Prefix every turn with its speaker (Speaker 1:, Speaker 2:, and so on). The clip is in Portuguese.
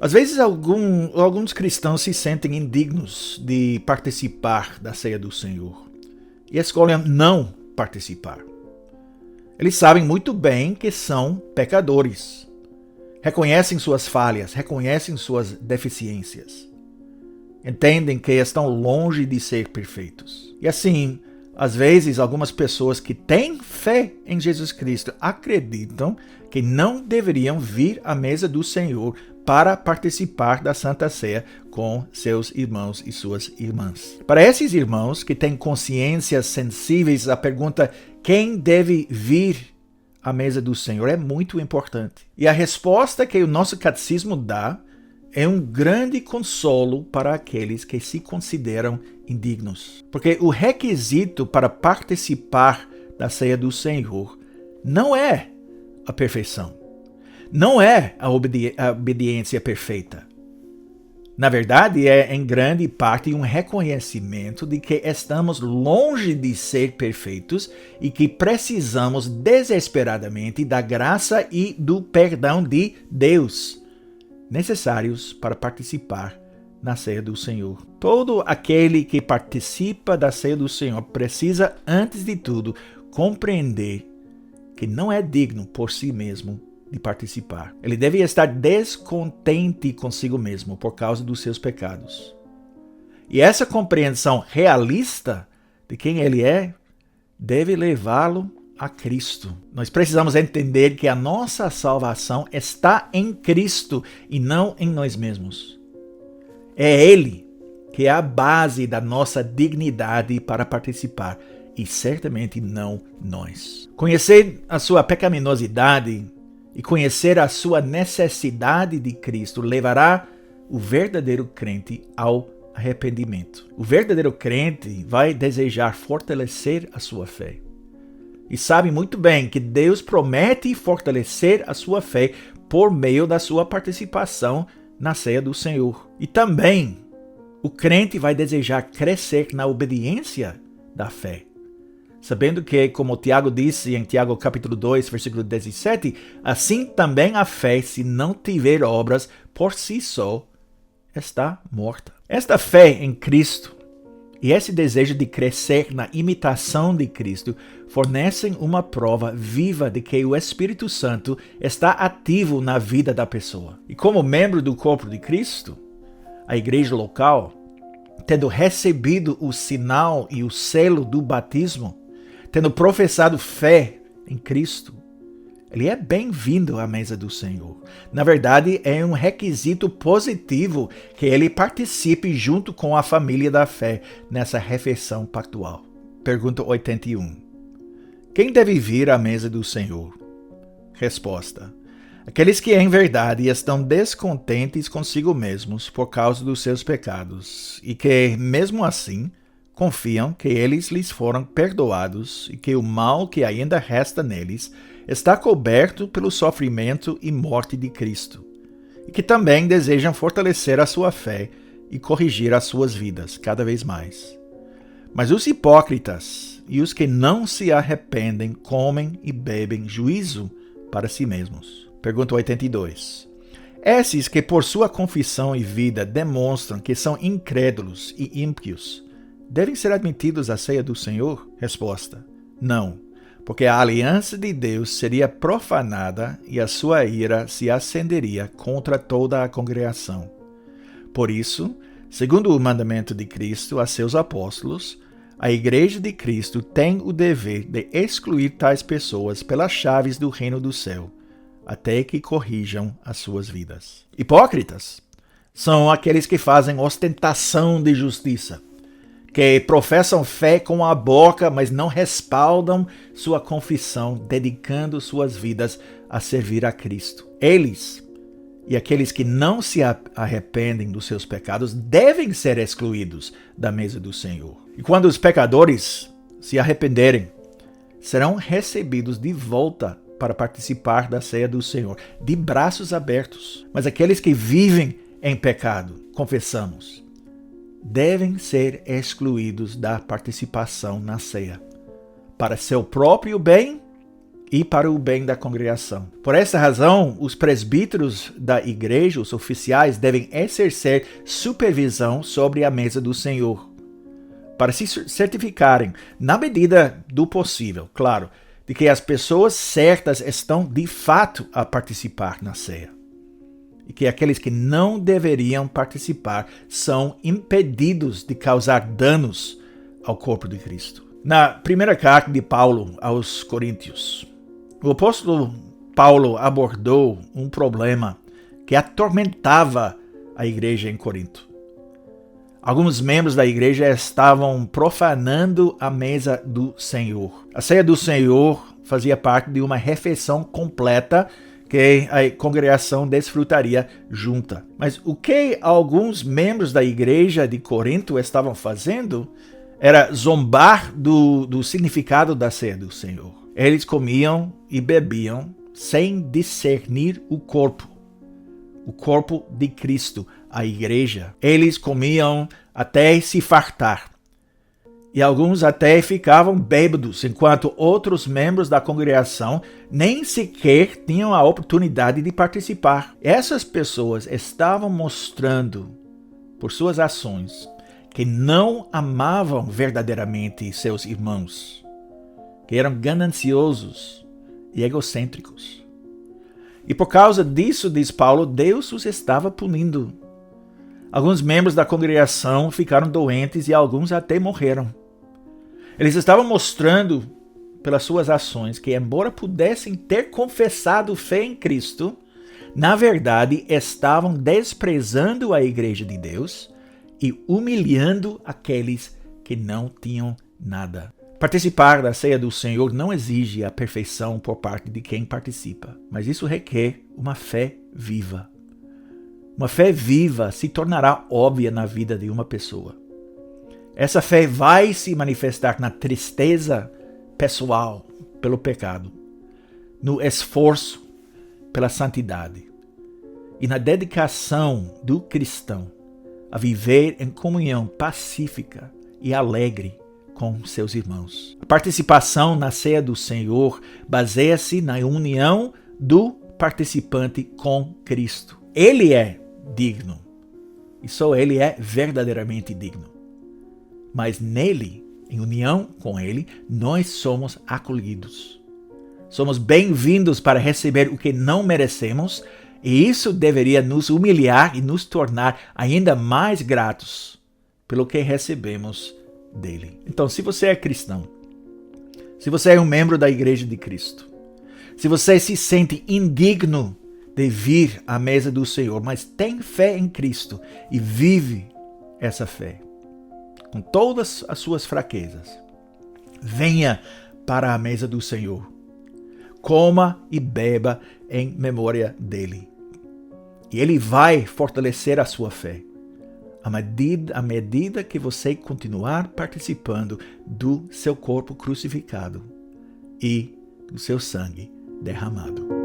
Speaker 1: Às vezes alguns cristãos se sentem indignos de participar da ceia do Senhor e escolhem não participar. Eles sabem muito bem que são pecadores. Reconhecem suas falhas, reconhecem suas deficiências. Entendem que estão longe de ser perfeitos. E assim, às vezes, algumas pessoas que têm fé em Jesus Cristo acreditam que não deveriam vir à mesa do Senhor para participar da Santa Ceia com seus irmãos e suas irmãs. Para esses irmãos que têm consciências sensíveis, a pergunta quem deve vir à mesa do Senhor é muito importante. E a resposta que o nosso catecismo dá é um grande consolo para aqueles que se consideram indignos. Porque o requisito para participar da ceia do Senhor não é a perfeição. Não é a obediência perfeita. Na verdade, é em grande parte um reconhecimento de que estamos longe de ser perfeitos e que precisamos desesperadamente da graça e do perdão de Deus, necessários para participar na ceia do Senhor. Todo aquele que participa da ceia do Senhor precisa, antes de tudo, compreender que não é digno por si mesmo de participar. Ele deve estar descontente consigo mesmo por causa dos seus pecados. E essa compreensão realista de quem ele é deve levá-lo a Cristo. Nós precisamos entender que a nossa salvação está em Cristo e não em nós mesmos. É Ele que é a base da nossa dignidade para participar e certamente não nós. Conhecer a sua pecaminosidade e conhecer a sua necessidade de Cristo levará o verdadeiro crente ao arrependimento. O verdadeiro crente vai desejar fortalecer a sua fé. E sabe muito bem que Deus promete fortalecer a sua fé por meio da sua participação na ceia do Senhor. E também o crente vai desejar crescer na obediência da fé. Sabendo que, como Tiago disse em Tiago capítulo 2, versículo 17, assim também a fé, se não tiver obras, por si só, está morta. Esta fé em Cristo e esse desejo de crescer na imitação de Cristo fornecem uma prova viva de que o Espírito Santo está ativo na vida da pessoa. E como membro do corpo de Cristo, a igreja local, tendo recebido o sinal e o selo do batismo, tendo professado fé em Cristo, ele é bem-vindo à mesa do Senhor. Na verdade, é um requisito positivo que ele participe junto com a família da fé nessa refeição pactual. Pergunta 81. Quem deve vir à mesa do Senhor? Resposta. Aqueles que em verdade estão descontentes consigo mesmos por causa dos seus pecados e que, mesmo assim, confiam que eles lhes foram perdoados e que o mal que ainda resta neles está coberto pelo sofrimento e morte de Cristo, e que também desejam fortalecer a sua fé e corrigir as suas vidas cada vez mais. Mas os hipócritas e os que não se arrependem comem e bebem juízo para si mesmos. Pergunta 82. Esses que por sua confissão e vida demonstram que são incrédulos e ímpios, devem ser admitidos à ceia do Senhor? Resposta. Não, porque a aliança de Deus seria profanada e a sua ira se acenderia contra toda a congregação. Por isso, segundo o mandamento de Cristo a seus apóstolos, a Igreja de Cristo tem o dever de excluir tais pessoas pelas chaves do reino do céu, até que corrijam as suas vidas. Hipócritas são aqueles que fazem ostentação de justiça, que professam fé com a boca, mas não respaldam sua confissão, dedicando suas vidas a servir a Cristo. Eles e aqueles que não se arrependem dos seus pecados devem ser excluídos da mesa do Senhor. E quando os pecadores se arrependerem, serão recebidos de volta para participar da ceia do Senhor, de braços abertos. Mas aqueles que vivem em pecado, confessamos, devem ser excluídos da participação na ceia, para seu próprio bem e para o bem da congregação. Por essa razão, os presbíteros da igreja, os oficiais, devem exercer supervisão sobre a mesa do Senhor, para se certificarem, na medida do possível, claro, de que as pessoas certas estão de fato a participar na ceia, e que aqueles que não deveriam participar são impedidos de causar danos ao corpo de Cristo. Na primeira carta de Paulo aos Coríntios, o apóstolo Paulo abordou um problema que atormentava a igreja em Corinto. Alguns membros da igreja estavam profanando a mesa do Senhor. A ceia do Senhor fazia parte de uma refeição completa que a congregação desfrutaria junta. Mas o que alguns membros da igreja de Corinto estavam fazendo era zombar do significado da ceia do Senhor. Eles comiam e bebiam sem discernir o corpo de Cristo, a igreja. Eles comiam até se fartar. E alguns até ficavam bêbados, enquanto outros membros da congregação nem sequer tinham a oportunidade de participar. Essas pessoas estavam mostrando, por suas ações, que não amavam verdadeiramente seus irmãos, que eram gananciosos e egocêntricos. E por causa disso, diz Paulo, Deus os estava punindo. Alguns membros da congregação ficaram doentes e alguns até morreram. Eles estavam mostrando, pelas suas ações, que embora pudessem ter confessado fé em Cristo, na verdade estavam desprezando a igreja de Deus e humilhando aqueles que não tinham nada. Participar da ceia do Senhor não exige a perfeição por parte de quem participa, mas isso requer uma fé viva. Uma fé viva se tornará óbvia na vida de uma pessoa. Essa fé vai se manifestar na tristeza pessoal pelo pecado, no esforço pela santidade e na dedicação do cristão a viver em comunhão pacífica e alegre com seus irmãos. A participação na ceia do Senhor baseia-se na união do participante com Cristo. Ele é digno, e só ele é verdadeiramente digno. Mas nele, em união com ele, nós somos acolhidos. Somos bem-vindos para receber o que não merecemos, e isso deveria nos humilhar e nos tornar ainda mais gratos pelo que recebemos dele. Então, se você é cristão, se você é um membro da Igreja de Cristo, se você se sente indigno de vir à mesa do Senhor, mas tem fé em Cristo e vive essa fé, com todas as suas fraquezas, venha para a mesa do Senhor. Coma e beba em memória dele. E ele vai fortalecer a sua fé. À medida que você continuar participando do seu corpo crucificado e do seu sangue derramado.